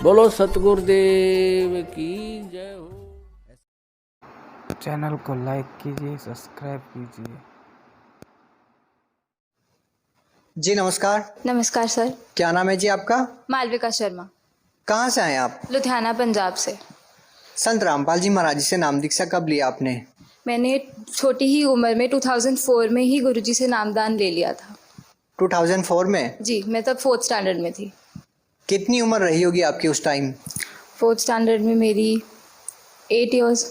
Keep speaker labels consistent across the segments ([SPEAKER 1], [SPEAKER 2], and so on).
[SPEAKER 1] बोलो सतगुरुदेव की जय हो।
[SPEAKER 2] चैनल को लाइक कीजिए, सब्सक्राइब कीजिए।
[SPEAKER 3] जी नमस्कार।
[SPEAKER 4] नमस्कार सर।
[SPEAKER 3] क्या नाम है जी आपका?
[SPEAKER 4] मालविका शर्मा।
[SPEAKER 3] कहाँ से आए आप?
[SPEAKER 4] लुधियाना पंजाब से।
[SPEAKER 3] संत रामपाल जी महाराज जी से नाम दीक्षा कब लिया आपने?
[SPEAKER 4] मैंने छोटी ही उम्र में 2004 में ही गुरुजी से नामदान ले लिया था।
[SPEAKER 3] 2004 में?
[SPEAKER 4] जी, मैं तब 4th स्टैंडर्ड में थी।
[SPEAKER 3] कितनी उम्र रही होगी आपकी उस टाइम?
[SPEAKER 4] 4th स्टैंडर्ड में मेरी 8 इयर्स।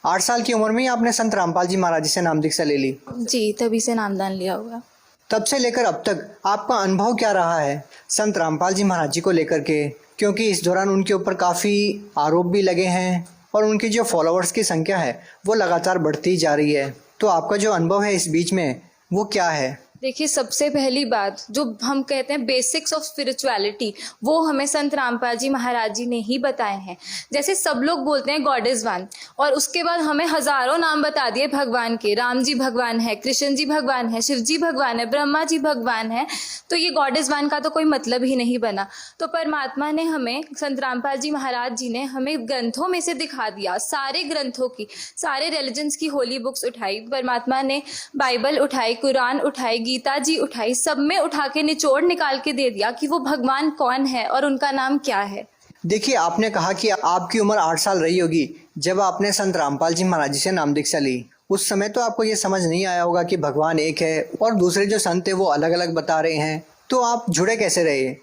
[SPEAKER 3] 8 साल की उम्र में ही आपने संत रामपाल जी महाराज जी से नाम दीक्षा ले ली?
[SPEAKER 4] जी, तभी से नामदान लिया हुआ।
[SPEAKER 3] तब से लेकर अब तक आपका अनुभव क्या रहा है संत रामपाल जी महाराज जी को लेकर के? क्योंकि इस दौरान उनके ऊपर काफ़ी आरोप भी लगे हैं और उनकी जो फॉलोअर्स की संख्या है वो लगातार बढ़ती जा रही है। तो आपका जो अनुभव है इस बीच में वो क्या है?
[SPEAKER 4] देखिए, सबसे पहली बात जो हम कहते हैं बेसिक्स ऑफ स्पिरिचुअलिटी, वो हमें संत रामपाल जी महाराज जी ने ही बताए हैं। जैसे सब लोग बोलते हैं गॉड इज वन, और उसके बाद हमें हजारों नाम बता दिए भगवान के। राम जी भगवान है, कृष्ण जी भगवान है, शिव जी भगवान है, ब्रह्मा जी भगवान है। तो ये गॉड इज वन का तो कोई मतलब ही नहीं बना। तो परमात्मा ने हमें, संत रामपाल जी महाराज जी ने हमें ग्रंथों में से दिखा दिया, सारे ग्रंथों की, सारे रिलीजन्स की होली बुक्स उठाई परमात्मा ने, बाइबल उठाई, कुरान उठाई, गीता जी उठाई, सब में उठा के निचोड़ निकाल के दे दिया कि वो भगवान कौन है और उनका नाम क्या है।
[SPEAKER 3] देखिए, आपने कहा कि आपकी उम्र 8 साल रही होगी जब आपने संत रामपाल जी महाराज जी से नाम दीक्षा ली। उस समय तो आपको ये समझ नहीं आया होगा कि भगवान एक है और दूसरे जो संत है वो अलग अलग बता रहे हैं। तो आप जुड़े कैसे रहे?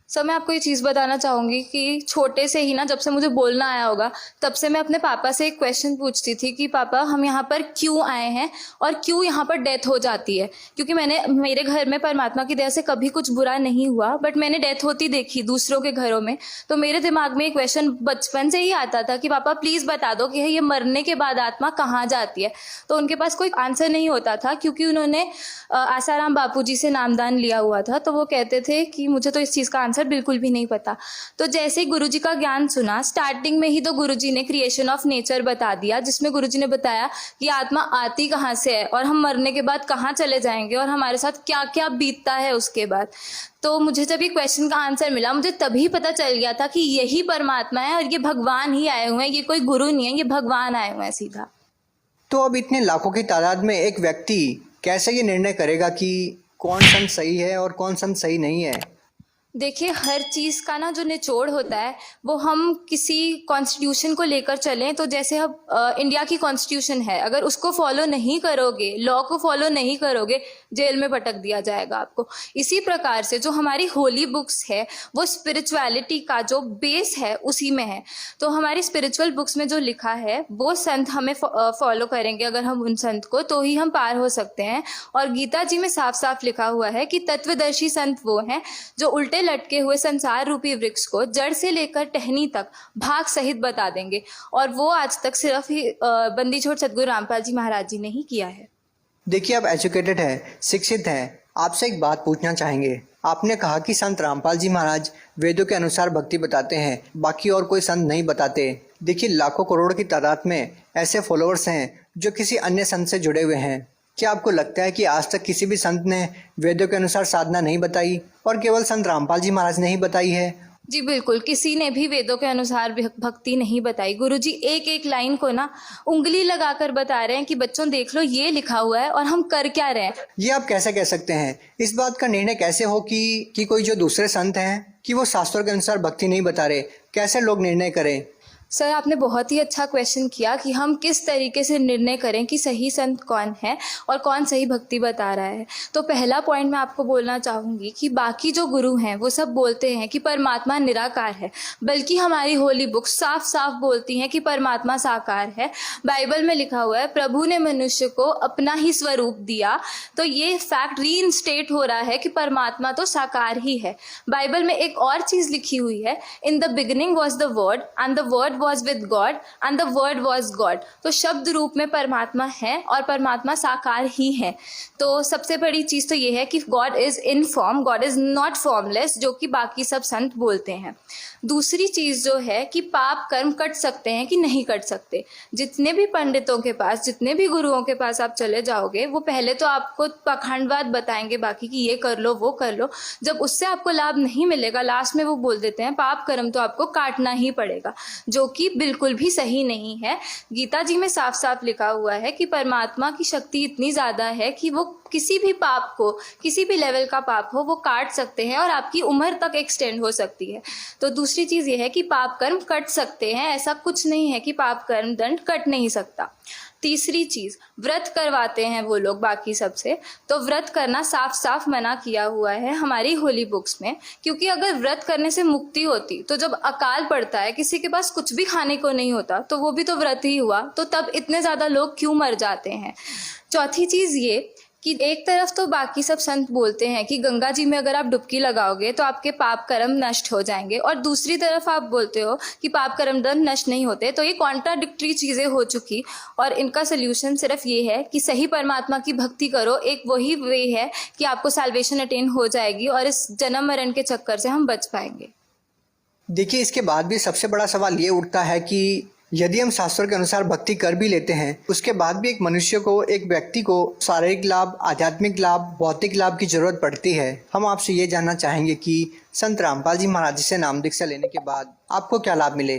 [SPEAKER 4] सर, मैं आपको ये चीज़ बताना चाहूँगी कि छोटे से ही ना, जब से मुझे बोलना आया होगा तब से मैं अपने पापा से एक क्वेश्चन पूछती थी कि पापा, हम यहाँ पर क्यों आए हैं और क्यों यहाँ पर डेथ हो जाती है। क्योंकि मेरे घर में परमात्मा की दया से कभी कुछ बुरा नहीं हुआ, बट मैंने डेथ होती देखी दूसरों के घरों में। तो मेरे दिमाग में एक क्वेश्चन बचपन से ही आता था कि पापा प्लीज़ बता दो कि ये मरने के बाद आत्मा कहाँ जाती है। तो उनके पास कोई आंसर नहीं होता था, क्योंकि उन्होंने आसाराम बापू जी से नामदान लिया हुआ था। तो वो कहते थे कि मुझे तो इस चीज़ का आंसर बिल्कुल भी नहीं पता। तो जैसे ही गुरुजी का ज्ञान सुना, स्टार्टिंग में ही तो गुरुजी ने क्रिएशन ऑफ नेचर बता दिया, जिसमें गुरुजी ने बताया कि आत्मा आती कहाँ से है और हम मरने के बाद कहाँ चले जाएंगे और हमारे साथ क्या क्या बीतता है उसके बाद। तो मुझे जब ये क्वेश्चन का आंसर मिला, मुझे तभी पता चल गया था कि यही परमात्मा है और ये भगवान ही आए हुए हैं, ये कोई गुरु नहीं है, ये भगवान आए हुए हैं सीधा।
[SPEAKER 3] तो अब इतने लाखों की तादाद में एक व्यक्ति कैसे ये निर्णय करेगा कि कौन संत सही है और कौन संत सही नहीं है?
[SPEAKER 4] देखिए, हर चीज़ का ना जो निचोड़ होता है वो हम किसी कॉन्स्टिट्यूशन को लेकर चलें। तो जैसे अब इंडिया की कॉन्स्टिट्यूशन है, अगर उसको फॉलो नहीं करोगे, लॉ को फॉलो नहीं करोगे, जेल में पटक दिया जाएगा आपको। इसी प्रकार से जो हमारी होली बुक्स है वो स्पिरिचुअलिटी का जो बेस है उसी में है। तो हमारी स्पिरिचुअल बुक्स में जो लिखा है वो संत हमें फॉलो करेंगे, अगर हम उन संत को, तो ही हम पार हो सकते हैं। और गीता जी में साफ साफ लिखा हुआ है कि तत्वदर्शी संत वो हैं जो उल्टे लटके हुए संसार रूपी वृक्ष को जड़ से लेकर टहनी तक भाग सहित बता देंगे। और वो आज तक सिर्फ ही बंदी छोड़ सतगुरु रामपाल जी महाराज जी ने ही किया है।
[SPEAKER 3] देखिए, आप एजुकेटेड हैं, शिक्षित हैं, आपसे एक बात पूछना चाहेंगे। आपने कहा कि संत रामपाल जी महाराज वेदों के अनुसार भक्ति बताते हैं, बाकी और कोई संत नहीं बताते। देखिए, लाखों करोड़ की तादाद में ऐसे फॉलोअर्स हैं जो किसी अन्य संत से जुड़े हुए हैं। क्या आपको लगता है कि आज तक किसी भी संत ने वेदों के अनुसार साधना नहीं बताई और केवल संत रामपाल जी महाराज ने ही बताई है?
[SPEAKER 4] जी बिल्कुल, किसी ने भी वेदों के अनुसार भक्ति नहीं बताई। गुरुजी एक एक लाइन को ना उंगली लगाकर बता रहे हैं कि बच्चों देख लो, ये लिखा हुआ है और हम कर क्या रहे हैं।
[SPEAKER 3] ये आप कैसे कह सकते हैं? इस बात का निर्णय कैसे हो कि कोई जो दूसरे संत हैं कि वो शास्त्रों के अनुसार भक्ति नहीं बता रहे? कैसे लोग निर्णय करें?
[SPEAKER 4] सर, आपने बहुत ही अच्छा क्वेश्चन किया कि हम किस तरीके से निर्णय करें कि सही संत कौन है और कौन सही भक्ति बता रहा है। तो पहला पॉइंट मैं आपको बोलना चाहूँगी कि बाकी जो गुरु हैं वो सब बोलते हैं कि परमात्मा निराकार है, बल्कि हमारी होली बुक साफ साफ बोलती हैं कि परमात्मा साकार है। बाइबल में लिखा हुआ है, प्रभु ने मनुष्य को अपना ही स्वरूप दिया। तो ये फैक्ट रीइंस्टेट हो रहा है कि परमात्मा तो साकार ही है। बाइबल में एक और चीज़ लिखी हुई है, in the beginning was the word and the word was with God and the word was God. तो शब्द रूप में परमात्मा है और परमात्मा साकार ही है। तो सबसे बड़ी चीज़ तो ये है कि God is in form, God is not formless, जो कि बाकी सब संत बोलते हैं। दूसरी चीज़ जो है कि पाप कर्म कट सकते हैं कि नहीं कट सकते। जितने भी पंडितों के पास, जितने भी गुरुओं के पास आप चले जाओगे, वो पहले तो आपको पाखंडवाद बताएंगे बाकी कि ये कर लो वो कर लो। जब उससे आपको लाभ नहीं मिलेगा, लास्ट में वो बोल देते हैं पाप कर्म तो आपको काटना ही पड़ेगा, जो कि बिल्कुल भी सही नहीं है। गीता जी में साफ साफ लिखा हुआ है कि परमात्मा की शक्ति इतनी ज़्यादा है कि वो किसी भी पाप को, किसी भी लेवल का पाप हो, वो काट सकते हैं और आपकी उम्र तक एक्सटेंड हो सकती है। तो दूसरी चीज़ ये है कि पाप कर्म कट सकते हैं, ऐसा कुछ नहीं है कि पाप कर्म दंड कट नहीं सकता। तीसरी चीज़, व्रत करवाते हैं वो लोग बाकी सबसे, तो व्रत करना साफ साफ मना किया हुआ है हमारी होली बुक्स में। क्योंकि अगर व्रत करने से मुक्ति होती तो जब अकाल पड़ता है, किसी के पास कुछ भी खाने को नहीं होता, तो वो भी तो व्रत ही हुआ, तो तब इतने ज़्यादा लोग क्यों मर जाते हैं। चौथी चीज़ ये कि एक तरफ तो बाकी सब संत बोलते हैं कि गंगा जी में अगर आप डुबकी लगाओगे तो आपके पाप कर्म नष्ट हो जाएंगे, और दूसरी तरफ आप बोलते हो कि पाप कर्म दंड नष्ट नहीं होते। तो ये कॉन्ट्राडिक्टरी चीज़ें हो चुकी, और इनका सोल्यूशन सिर्फ ये है कि सही परमात्मा की भक्ति करो। एक वही वे है कि आपको सैल्वेशन अटेन हो जाएगी और इस जन्म मरण के चक्कर से हम बच पाएंगे।
[SPEAKER 3] देखिए, इसके बाद भी सबसे बड़ा सवाल ये उठता है कि यदि हम शास्त्रों के अनुसार भक्ति कर भी लेते हैं, उसके बाद भी एक मनुष्य को, एक व्यक्ति को शारीरिक लाभ, आध्यात्मिक लाभ, भौतिक लाभ की जरूरत पड़ती है। हम आपसे ये जानना चाहेंगे कि संत रामपाल जी महाराज जी से नाम दीक्षा लेने के बाद आपको क्या लाभ मिले।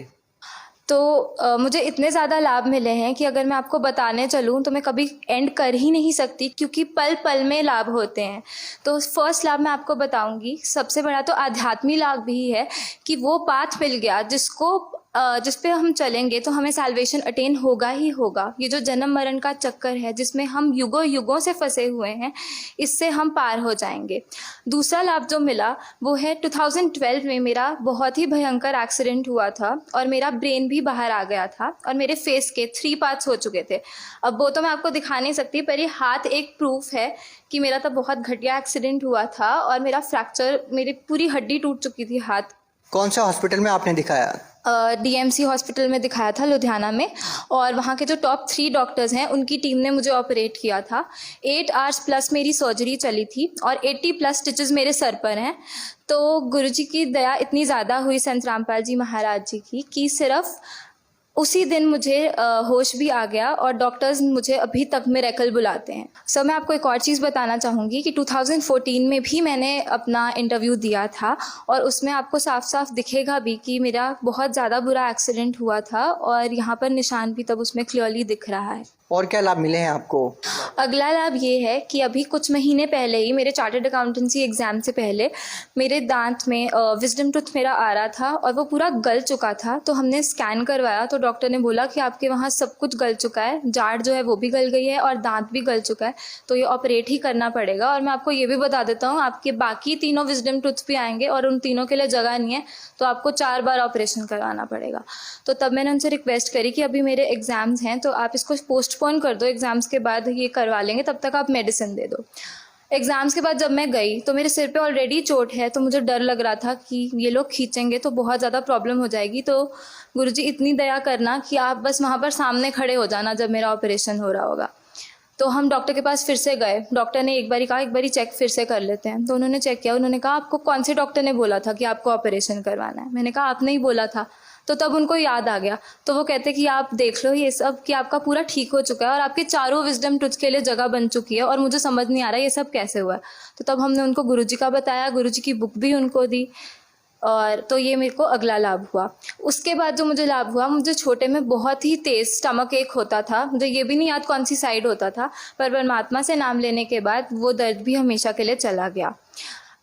[SPEAKER 4] तो मुझे इतने ज़्यादा लाभ मिले हैं कि अगर मैं आपको बताने चलूँ तो मैं कभी एंड कर ही नहीं सकती, क्योंकि पल पल में लाभ होते हैं। तो फर्स्ट लाभ मैं आपको बताऊंगी, सबसे बड़ा तो आध्यात्मिक लाभ भी है कि वो पाथ मिल गया जिस पे हम चलेंगे तो हमें सैल्वेशन अटेन होगा ही होगा। ये जो जन्म मरण का चक्कर है जिसमें हम युगों युगों से फंसे हुए हैं, इससे हम पार हो जाएंगे। दूसरा लाभ जो मिला वो है 2012 में मेरा बहुत ही भयंकर एक्सीडेंट हुआ था और मेरा ब्रेन भी बाहर आ गया था और मेरे फेस के 3 पार्ट्स हो चुके थे। अब वो तो मैं आपको दिखा नहीं सकती, पर ये हाथ एक प्रूफ है कि मेरा तब बहुत घटिया एक्सीडेंट हुआ था और मेरा फ्रैक्चर, मेरी पूरी हड्डी टूट चुकी थी हाथ।
[SPEAKER 3] कौन सा हॉस्पिटल में आपने दिखाया?
[SPEAKER 4] DMC हॉस्पिटल में दिखाया था लुधियाना में, और वहाँ के जो टॉप 3 डॉक्टर्स हैं उनकी टीम ने मुझे ऑपरेट किया था। 8 आवर्स प्लस मेरी सर्जरी चली थी और 80 प्लस स्टिचेस मेरे सर पर हैं। तो गुरुजी की दया इतनी ज़्यादा हुई संत रामपाल जी महाराज जी की कि सिर्फ उसी दिन मुझे होश भी आ गया और डॉक्टर्स मुझे अभी तक मिरेकल बुलाते हैं। सर, मैं आपको एक और चीज़ बताना चाहूँगी कि 2014 में भी मैंने अपना इंटरव्यू दिया था और उसमें आपको साफ साफ दिखेगा भी कि मेरा बहुत ज़्यादा बुरा एक्सीडेंट हुआ था और यहाँ पर निशान भी तब उसमें क्लियरली दिख रहा है।
[SPEAKER 3] और क्या लाभ मिले हैं आपको?
[SPEAKER 4] अगला लाभ ये है कि अभी कुछ महीने पहले ही, मेरे चार्टर्ड अकाउंटेंसी एग्ज़ाम से पहले, मेरे दांत में विजडम टूथ मेरा आ रहा था और वो पूरा गल चुका था। तो हमने स्कैन करवाया तो डॉक्टर ने बोला कि आपके वहाँ सब कुछ गल चुका है, जाड़ जो है वो भी गल गई है और दांत भी गल चुका है, तो ये ऑपरेट ही करना पड़ेगा। और मैं आपको ये भी बता देता हूँ, आपके बाकी 3 विजडम टूथ भी आएंगे और उन तीनों के लिए जगह नहीं है, तो आपको 4 बार ऑपरेशन करवाना पड़ेगा। तो तब मैंने उनसे रिक्वेस्ट करी कि अभी मेरे एग्ज़ाम्स हैं तो आप इसको पोस्टपोन कर दो, एग्ज़ाम्स के बाद ये करवा लेंगे, तब तक आप मेडिसिन दे दो। एग्ज़ाम्स के बाद जब मैं गई तो मेरे सिर पे ऑलरेडी चोट है, तो मुझे डर लग रहा था कि ये लोग खींचेंगे तो बहुत ज़्यादा प्रॉब्लम हो जाएगी। तो गुरुजी इतनी दया करना कि आप बस वहाँ पर सामने खड़े हो जाना जब मेरा ऑपरेशन हो रहा होगा। तो हम डॉक्टर के पास फिर से गए। डॉक्टर ने एक बारी कहा एक बारी चेक फिर से कर लेते हैं, तो उन्होंने चेक किया। उन्होंने कहा आपको कौन से डॉक्टर ने बोला था कि आपको ऑपरेशन करवाना है? मैंने कहा आपने ही बोला था। तो तब उनको याद आ गया, तो वो कहते कि आप देख लो ये सब कि आपका पूरा ठीक हो चुका है और आपके 4 विजडम टूथ के लिए जगह बन चुकी है और मुझे समझ नहीं आ रहा ये सब कैसे हुआ। तो तब हमने उनको गुरुजी का बताया, गुरुजी की बुक भी उनको दी, और तो ये मेरे को अगला लाभ हुआ। उसके बाद जो मुझे लाभ हुआ, मुझे छोटे में बहुत ही तेज़ स्टमक एक होता था, मुझे ये भी नहीं याद कौन सी साइड होता था, पर परमात्मा से नाम लेने के बाद वो दर्द भी हमेशा के लिए चला गया।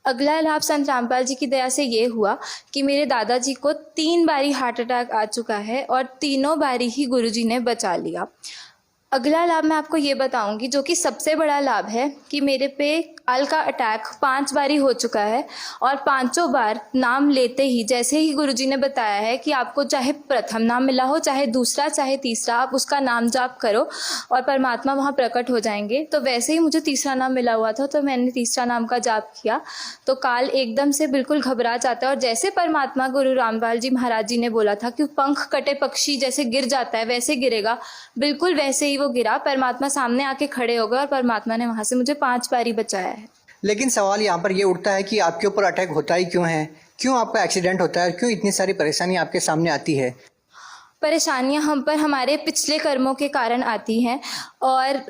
[SPEAKER 4] अगला लाभ संत रामपाल जी की दया से ये हुआ कि मेरे दादाजी को 3 बारी हार्ट अटैक आ चुका है और तीनों बारी ही गुरुजी ने बचा लिया। अगला लाभ मैं आपको ये बताऊंगी जो कि सबसे बड़ा लाभ है कि मेरे पे काल का अटैक 5 बारी हो चुका है और पांचों बार नाम लेते ही, जैसे ही गुरुजी ने बताया है कि आपको चाहे प्रथम नाम मिला हो, चाहे दूसरा, चाहे तीसरा, आप उसका नाम जाप करो और परमात्मा वहाँ प्रकट हो जाएंगे। तो वैसे ही मुझे तीसरा नाम मिला हुआ था, तो मैंने तीसरा नाम का जाप किया तो काल एकदम से बिल्कुल घबरा जाता है और जैसे परमात्मा गुरु रामपाल जी महाराज जी ने बोला था कि पंख कटे पक्षी जैसे गिर जाता है वैसे गिरेगा, बिल्कुल वैसे ही वो गिरा। परमात्मा सामने आके खड़े हो गए और परमात्मा ने वहाँ से मुझे 5 बारी बचाया है।
[SPEAKER 3] लेकिन सवाल यहाँ पर ये उठता है कि आपके ऊपर अटैक होता ही क्यों है, क्यों आपका एक्सीडेंट होता है, क्यों इतनी सारी परेशानी आपके सामने आती है?
[SPEAKER 4] परेशानियां हम पर हमारे पिछले कर्मों के कारण आती हैं और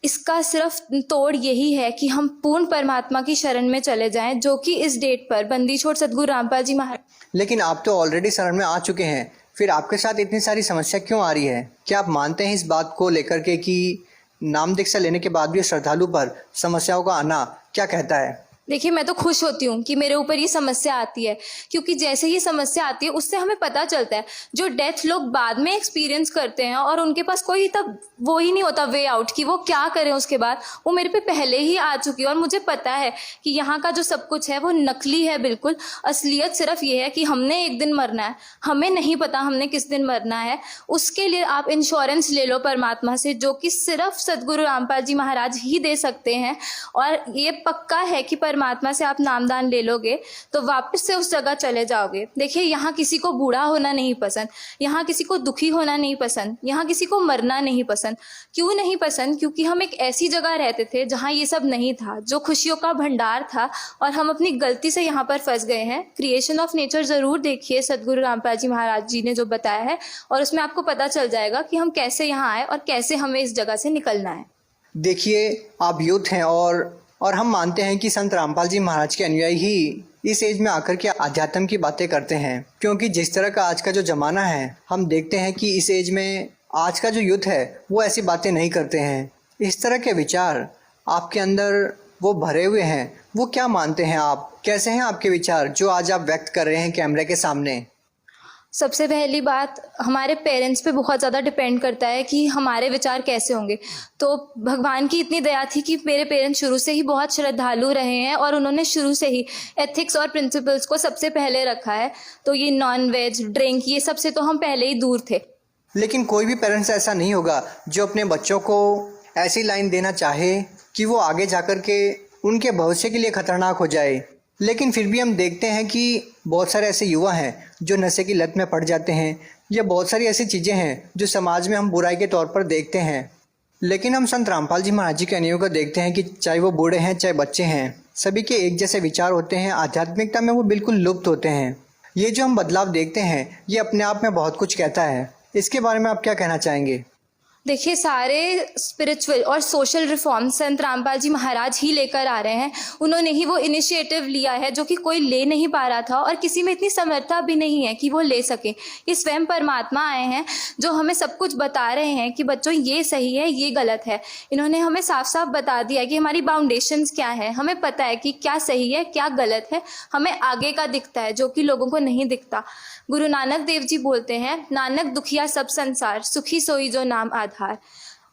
[SPEAKER 4] इसका सिर्फ तोड़ यही है कि हम पूर्ण परमात्मा की शरण में चले जाएं, जो कि इस डेट पर बंदी छोड़ सद्गुरु रामपाल जी महाराज।
[SPEAKER 3] लेकिन आप तो ऑलरेडी शरण में आ चुके हैं, फिर आपके साथ इतनी सारी समस्या क्यों आ रही है? क्या आप मानते हैं इस बात को लेकर के कि नाम दीक्षा लेने के बाद भी श्रद्धालु पर समस्याओं का आना क्या कहता है?
[SPEAKER 4] देखिए, मैं तो खुश होती हूँ कि मेरे ऊपर ये समस्या आती है, क्योंकि जैसे ही समस्या आती है उससे हमें पता चलता है जो डेथ लोग बाद में एक्सपीरियंस करते हैं और उनके पास कोई तब वो ही नहीं होता वे आउट कि वो क्या करें उसके बाद, वो मेरे पे पहले ही आ चुकी है और मुझे पता है कि यहाँ का जो सब कुछ है वो नकली है बिल्कुल। असलियत सिर्फ ये है कि हमने एक दिन मरना है, हमें नहीं पता हमने किस दिन मरना है। उसके लिए आप इंश्योरेंस ले लो परमात्मा से, जो कि सिर्फ सद्गुरु रामपाल जी महाराज ही दे सकते हैं। और ये पक्का है कि परमात्मा से आप नामदान ले लोगे तो वापस से उस जगह चले जाओगे। देखिए, यहाँ किसी को बूढ़ा होना नहीं पसंद, यहाँ किसी को दुखी होना नहीं पसंद, यहाँ किसी को मरना नहीं पसंद। क्यों नहीं पसंद? क्योंकि हम एक ऐसी जगह रहते थे जहाँ ये सब नहीं था, जो खुशियों का भंडार था, और हम अपनी गलती से यहाँ पर फंस गए हैं। क्रिएशन ऑफ नेचर जरूर देखिए, सद्गुरु रामपाल जी महाराज जी ने जो बताया है, और उसमें आपको पता चल जाएगा कि हम कैसे यहाँ आए और कैसे हमें इस जगह से निकलना है।
[SPEAKER 3] देखिए, आप यूथ हैं और हम मानते हैं कि संत रामपाल जी महाराज के अनुयायी ही इस एज में आकर के आध्यात्म की बातें करते हैं, क्योंकि जिस तरह का आज का जो ज़माना है, हम देखते हैं कि इस एज में आज का जो यूथ है वो ऐसी बातें नहीं करते हैं। इस तरह के विचार आपके अंदर वो भरे हुए हैं, वो क्या मानते हैं आप? कैसे हैं आपके विचार जो आज आप व्यक्त कर रहे हैं कैमरे के सामने?
[SPEAKER 4] सबसे पहली बात, हमारे पेरेंट्स पे बहुत ज़्यादा डिपेंड करता है कि हमारे विचार कैसे होंगे। तो भगवान की इतनी दया थी कि मेरे पेरेंट्स शुरू से ही बहुत श्रद्धालु रहे हैं और उन्होंने शुरू से ही एथिक्स और प्रिंसिपल्स को सबसे पहले रखा है। तो ये नॉन वेज, ड्रिंक, ये सबसे तो हम पहले ही दूर थे।
[SPEAKER 3] लेकिन कोई भी पेरेंट्स ऐसा नहीं होगा जो अपने बच्चों को ऐसी लाइन देना चाहे कि वो आगे जाकर के उनके भविष्य के लिए खतरनाक हो जाए। लेकिन फिर भी हम देखते हैं कि बहुत सारे ऐसे युवा हैं जो नशे की लत में पड़ जाते हैं, या बहुत सारी ऐसी चीज़ें हैं जो समाज में हम बुराई के तौर पर देखते हैं। लेकिन हम संत रामपाल जी महाराज जी के अनुयायियों को देखते हैं कि चाहे वो बूढ़े हैं चाहे बच्चे हैं, सभी के एक जैसे विचार होते हैं। आध्यात्मिकता में वो बिल्कुल लुप्त होते हैं। ये जो हम बदलाव देखते हैं ये अपने आप में बहुत कुछ कहता है। इसके बारे में आप क्या कहना चाहेंगे?
[SPEAKER 4] देखिए, सारे स्पिरिचुअल और सोशल रिफॉर्म संत रामपाल जी महाराज ही लेकर आ रहे हैं। उन्होंने ही वो इनिशिएटिव लिया है जो कि कोई ले नहीं पा रहा था और किसी में इतनी समर्था भी नहीं है कि वो ले सके। ये स्वयं परमात्मा आए हैं जो हमें सब कुछ बता रहे हैं कि बच्चों ये सही है, ये गलत है। इन्होंने हमें साफ साफ बता दिया है कि हमारी बाउंडेशंस क्या है, हमें पता है कि क्या सही है क्या गलत है। हमें आगे का दिखता है जो कि लोगों को नहीं दिखता। गुरु नानक देव जी बोलते हैं, नानक दुखिया सब संसार, सुखी सोई जो नाम आधार।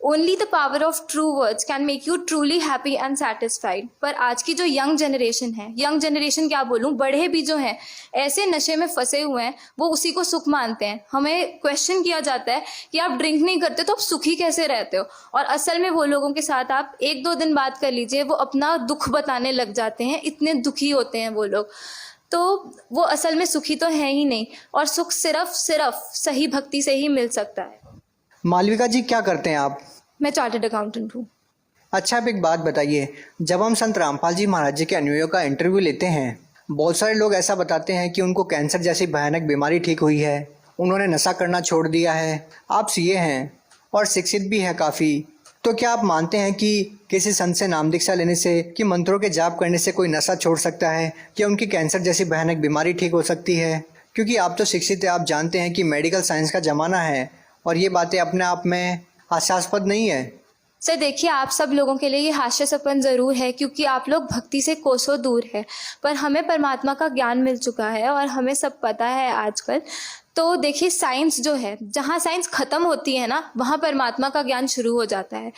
[SPEAKER 4] Only the power of true words can make you truly happy and satisfied. पर आज की जो यंग जनरेशन है, यंग जनरेशन क्या बोलूँ, बड़े भी जो हैं ऐसे नशे में फंसे हुए हैं, वो उसी को सुख मानते हैं। हमें क्वेश्चन किया जाता है कि आप ड्रिंक नहीं करते तो आप सुखी कैसे रहते हो, और असल में वो लोगों के साथ आप 1-2 दिन बात कर लीजिए, वो अपना दुख बताने लग जाते हैं, इतने दुखी होते हैं वो लोग। तो वो असल में सुखी तो है ही नहीं, और सुख सिर्फ सही भक्ति से ही मिल सकता है।
[SPEAKER 3] मालविका जी, क्या करते हैं आप?
[SPEAKER 4] मैं चार्टर्ड अकाउंटेंट हूँ।
[SPEAKER 3] अच्छा, आप एक बात बताइए, जब हम संत रामपाल जी महाराज जी के अनुयायियों का इंटरव्यू लेते हैं, बहुत सारे लोग ऐसा बताते हैं कि उनको कैंसर जैसी भयानक बीमारी ठीक हुई है, उन्होंने नशा करना छोड़ दिया है। आप सीए हैं और शिक्षित भी हैं काफ़ी, तो क्या आप मानते हैं कि किसी संत से नाम दीक्षा लेने से, कि मंत्रों के जाप करने से कोई नशा छोड़ सकता है, या उनकी कैंसर जैसी भयानक बीमारी ठीक हो सकती है? क्योंकि आप तो शिक्षित हैं, आप जानते हैं कि मेडिकल साइंस का ज़माना है और ये बातें अपने आप में हास्यास्पद नहीं है।
[SPEAKER 4] सर देखिए, आप सब लोगों के लिए ये हास्यास्पद ज़रूर है, क्योंकि आप लोग भक्ति से कोसों दूर है, पर हमें परमात्मा का ज्ञान मिल चुका है और हमें सब पता है आजकल। तो तो देखिए साइंस जो है, जहाँ साइंस ख़त्म होती है ना, वहाँ परमात्मा का ज्ञान शुरू हो जाता है।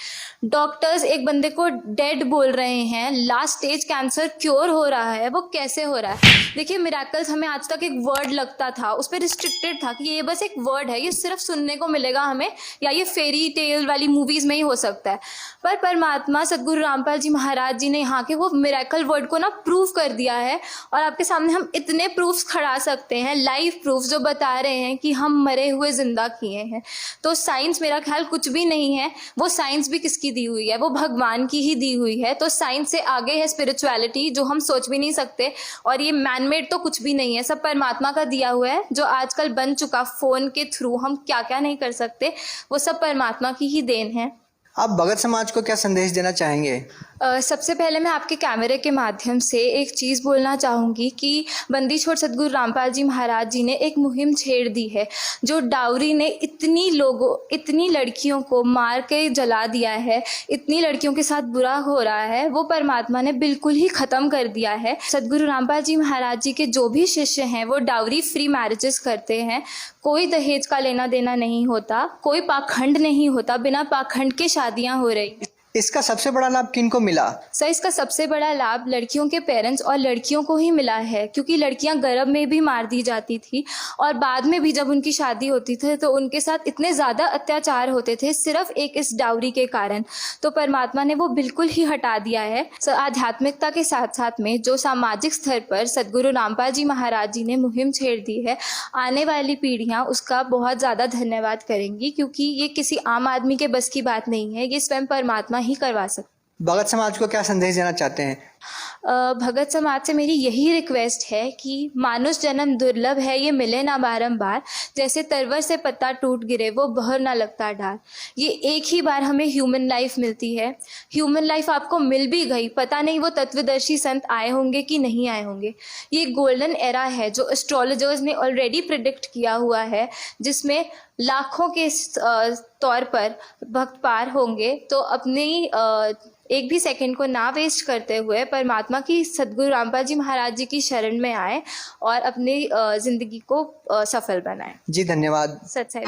[SPEAKER 4] डॉक्टर्स एक बंदे को डेड बोल रहे हैं, लास्ट स्टेज कैंसर क्योर हो रहा है, वो कैसे हो रहा है? देखिए मिराकल्स हमें आज तक एक वर्ड लगता था, उस पर रिस्ट्रिक्टेड था कि ये बस एक वर्ड है, ये सिर्फ सुनने को मिलेगा हमें, या ये फेरी टेल वाली मूवीज़ में ही हो सकता है। पर परमात्मा सदगुरु रामपाल जी महाराज जी ने यहाँ के वो मिराकल वर्ड को ना प्रूव कर दिया है, और आपके सामने हम इतने प्रूफ्स खड़ा सकते हैं, लाइव प्रूफ जो बता रहे हैं कि हम मरे हुए जिंदा किए हैं। तो साइंस मेरा ख्याल कुछ भी नहीं है, वो साइंस भी किसकी दी हुई है, वो भगवान की ही दी हुई है। तो साइंस से आगे है स्पिरिचुअलिटी, जो हम सोच भी नहीं सकते, और ये मैनमेड तो कुछ भी नहीं है, सब परमात्मा का दिया हुआ है। जो आजकल बन चुका फ़ोन के थ्रू हम क्या क्या नहीं कर सकते, वो सब परमात्मा की ही देन है।
[SPEAKER 3] आप भगत समाज को क्या संदेश देना चाहेंगे?
[SPEAKER 4] सबसे पहले मैं आपके कैमरे के माध्यम से एक चीज़ बोलना चाहूँगी कि बंदी छोड़ सदगुरु रामपाल जी महाराज जी ने एक मुहिम छेड़ दी है। जो डाउरी ने इतनी लड़कियों को मार के जला दिया है, इतनी लड़कियों के साथ बुरा हो रहा है, वो परमात्मा ने बिल्कुल ही ख़त्म कर दिया है। सदगुरु रामपाल जी महाराज जी के जो भी शिष्य हैं वो डाउरी फ्री मैरिजेस करते हैं, कोई दहेज का लेना देना नहीं होता, कोई पाखंड नहीं होता, बिना पाखंड के शादियाँ हो रही।
[SPEAKER 3] इसका सबसे बड़ा लाभ किनको मिला?
[SPEAKER 4] सर इसका सबसे बड़ा लाभ लड़कियों के पेरेंट्स और लड़कियों को ही मिला है, क्योंकि लड़कियां गर्भ में भी मार दी जाती थी, और बाद में भी जब उनकी शादी होती थी तो उनके साथ इतने ज़्यादा अत्याचार होते थे सिर्फ एक इस डाउरी के कारण। तो परमात्मा ने वो बिल्कुल ही हटा दिया है। आध्यात्मिकता के साथ साथ में जो सामाजिक स्तर पर सदगुरु रामपाल जी महाराज जी ने मुहिम छेड़ दी है, आने वाली पीढ़ियाँ उसका बहुत ज़्यादा धन्यवाद करेंगी, क्योंकि ये किसी आम आदमी के बस की बात नहीं है, ये स्वयं परमात्मा ही करवा सकते।
[SPEAKER 3] भगत समाज को क्या संदेश देना चाहते हैं?
[SPEAKER 4] भगत समाज से मेरी यही रिक्वेस्ट है कि मानुष जन्म दुर्लभ है, ये मिले ना बारंबार, जैसे तरवर से पत्ता टूट गिरे वो बहर ना लगता डाल। ये एक ही बार हमें ह्यूमन लाइफ मिलती है, ह्यूमन लाइफ आपको मिल भी गई, पता नहीं वो तत्वदर्शी संत आए होंगे कि नहीं आए होंगे। ये गोल्डन एरा है जो एस्ट्रोलॉजर्स ने ऑलरेडी प्रिडिक्ट किया हुआ है, जिसमें लाखों के तौर पर भक्त पार होंगे। तो अपनी एक भी सेकंड को ना वेस्ट करते हुए परमात्मा की सदगुरु रामपाल जी महाराज जी की शरण में आए और अपनी ज़िंदगी को सफल बनाएं।
[SPEAKER 3] जी धन्यवाद।
[SPEAKER 4] सच है।